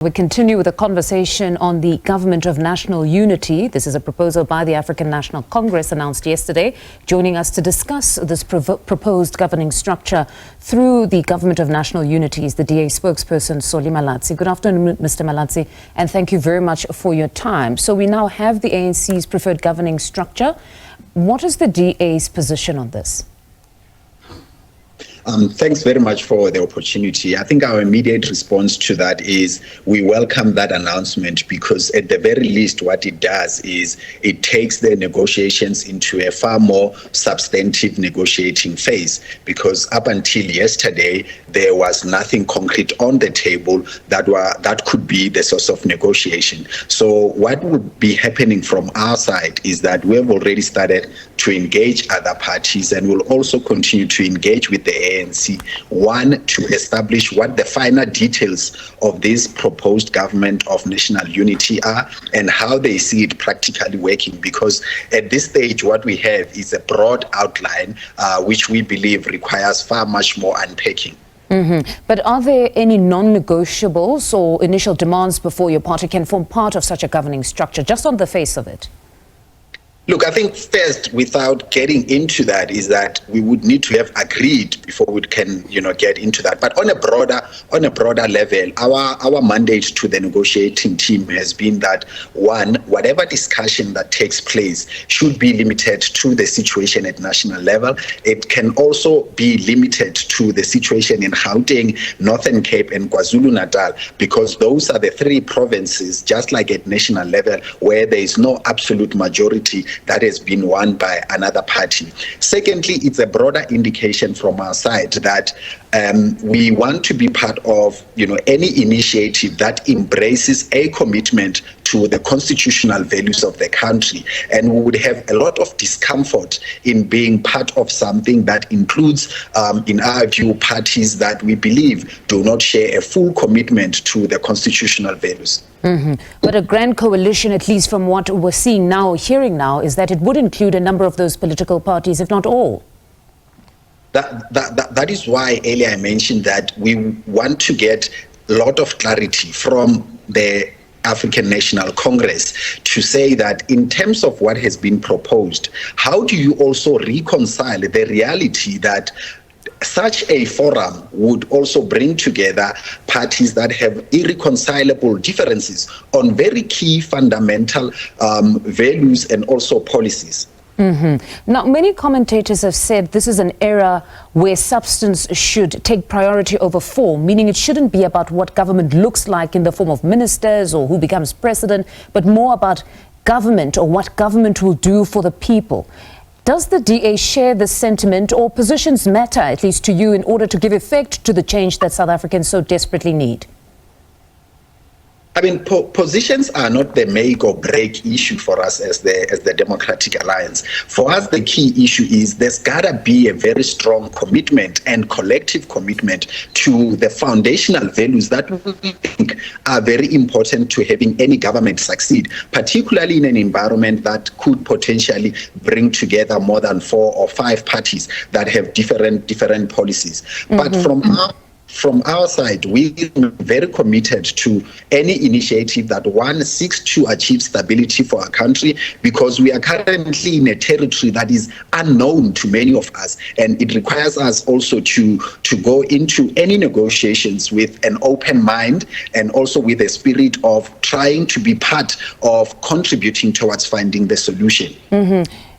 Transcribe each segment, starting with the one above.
We continue with a conversation on the Government of National Unity. This is a proposal by the African National Congress announced yesterday. Joining us to discuss this proposed governing structure through the Government of National Unity is the DA spokesperson, Solly Malatsi. Good afternoon, Mr. Malatsi, and thank you very much for your time. So we now have the ANC's preferred governing structure. What is the DA's position on this? Thanks very much for the opportunity. I think our immediate response to that is we welcome that announcement, because at the very least what it does is it takes the negotiations into a far more substantive negotiating phase, because up until yesterday there was nothing concrete on the table that could be the source of negotiation. So what would be happening from our side is that we have already started to engage other parties, and will also continue to engage with the ANC, one, to establish what the final details of this proposed government of national unity are and how they see it practically working, because at this stage what we have is a broad outline which we believe requires far much more unpacking. But are there any non-negotiables or initial demands before your party can form part of such a governing structure, just on the face of it? Look, I think first, without getting into that, is that we would need to have agreed before we can, get into that. But on a broader level, our mandate to the negotiating team has been that, one, whatever discussion that takes place should be limited to the situation at national level. It can also be limited to the situation in Gauteng, Northern Cape, and KwaZulu-Natal, because those are the three provinces, just like at national level, where there is no absolute majority that has been won by another party. Secondly, it's a broader indication from our side that we want to be part of, any initiative that embraces a commitment to the constitutional values of the country. And we would have a lot of discomfort in being part of something that includes, in our view, parties that we believe do not share a full commitment to the constitutional values. But a grand coalition, at least from what we're seeing now, hearing now, is that it would include a number of those political parties, if not all. That is why earlier I mentioned that we want to get a lot of clarity from the African National Congress to say that in terms of what has been proposed, how do you also reconcile the reality that such a forum would also bring together parties that have irreconcilable differences on very key fundamental values and also policies? Now, many commentators have said this is an era where substance should take priority over form, meaning it shouldn't be about what government looks like in the form of ministers or who becomes president, but more about government or what government will do for the people. Does the DA share this sentiment, or positions matter, at least to you, in order to give effect to the change that South Africans so desperately need? I mean, positions are not the make or break issue for us as the Democratic Alliance. For us, the key issue is there's gotta be a very strong commitment and collective commitment to the foundational values that we think are very important to having any government succeed, particularly in an environment that could potentially bring together more than 4 or 5 parties that have different policies. But from our side, we're very committed to any initiative that, one, seeks to achieve stability for our country, because we are currently in a territory that is unknown to many of us, and it requires us also to go into any negotiations with an open mind and also with a spirit of trying to be part of contributing towards finding the solution.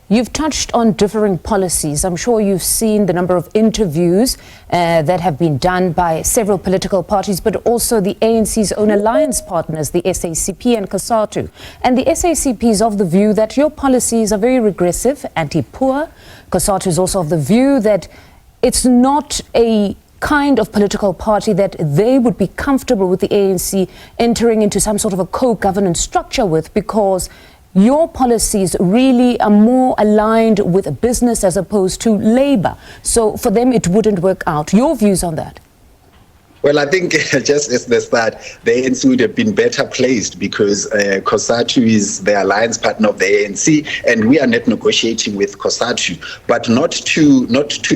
You've touched on differing policies. I'm sure you've seen the number of interviews that have been done by several political parties, but also the ANC's own alliance partners, the SACP and COSATU. And the SACP is of the view that your policies are very regressive, anti-poor. COSATU is also of the view that it's not a kind of political party that they would be comfortable with the ANC entering into some sort of a co-governance structure with, because your policies really are more aligned with business as opposed to labor. So for them, it wouldn't work out. Your views on that? Well, I think just as the start, the ANC would have been better placed because COSATU is the alliance partner of the ANC, and we are not negotiating with COSATU. But not to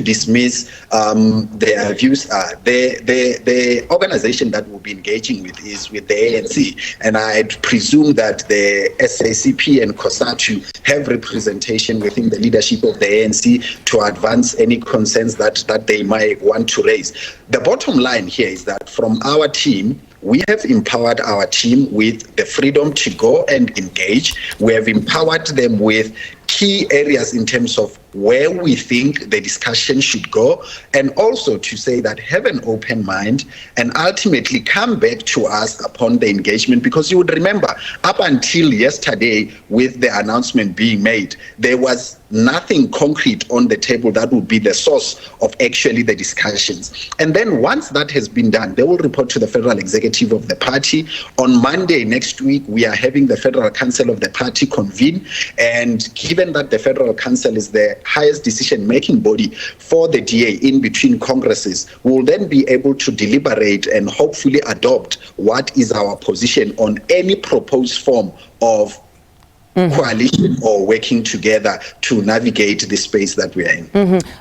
dismiss their views. The organization that we'll be engaging with is with the ANC, and I presume that the SACP and COSATU have representation within the leadership of the ANC to advance any concerns that they might want to raise. The bottom line here is that from our team, we have empowered our team with the freedom to go and engage. We have empowered them with key areas in terms of where we think the discussion should go, and also to say that have an open mind and ultimately come back to us upon the engagement, because you would remember up until yesterday with the announcement being made, there was nothing concrete on the table that would be the source of actually the discussions. And then once that has been done, they will report to the federal executive of the party. On Monday next week, we are having the Federal Council of the party convene, and given that the Federal Council is the highest decision-making body for the DA in between congresses, we will then be able to deliberate and hopefully adopt what is our position on any proposed form of coalition or working together to navigate the space that we are in.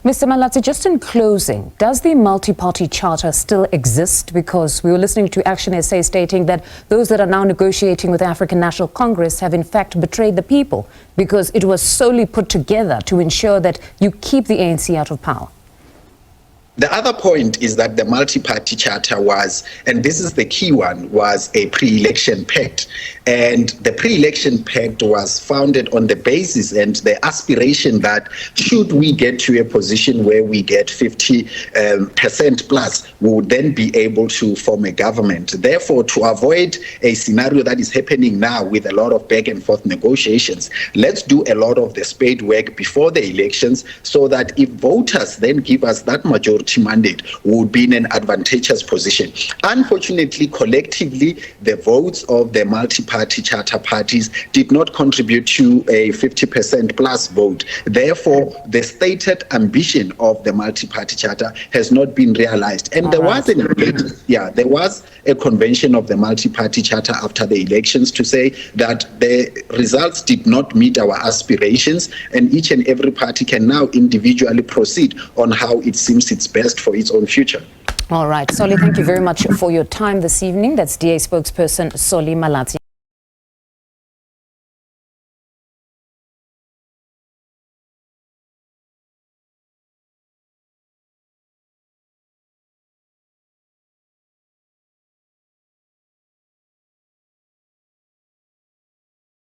Mr. Malatsi, just in closing, does the multi-party charter still exist? Because we were listening to Action SA stating that those that are now negotiating with the African National Congress have in fact betrayed the people, because it was solely put together to ensure that you keep the ANC out of power. The other point is that the multi-party charter was, and this is the key one, was a pre-election pact. And the pre-election pact was founded on the basis and the aspiration that should we get to a position where we get 50% plus, we would then be able to form a government. Therefore, to avoid a scenario that is happening now with a lot of back and forth negotiations, let's do a lot of the spade work before the elections, so that if voters then give us that majority mandate, would be in an advantageous position. Unfortunately, collectively, the votes of the multi-party charter parties did not contribute to a 50% plus vote. Therefore, the stated ambition of the multi-party charter has not been realized. And there was a convention of the multi-party charter after the elections to say that the results did not meet our aspirations, and each and every party can now individually proceed on how it seems it's best for its own future. All right, Solly, thank you very much for your time this evening. That's DA spokesperson Solly Malatsi.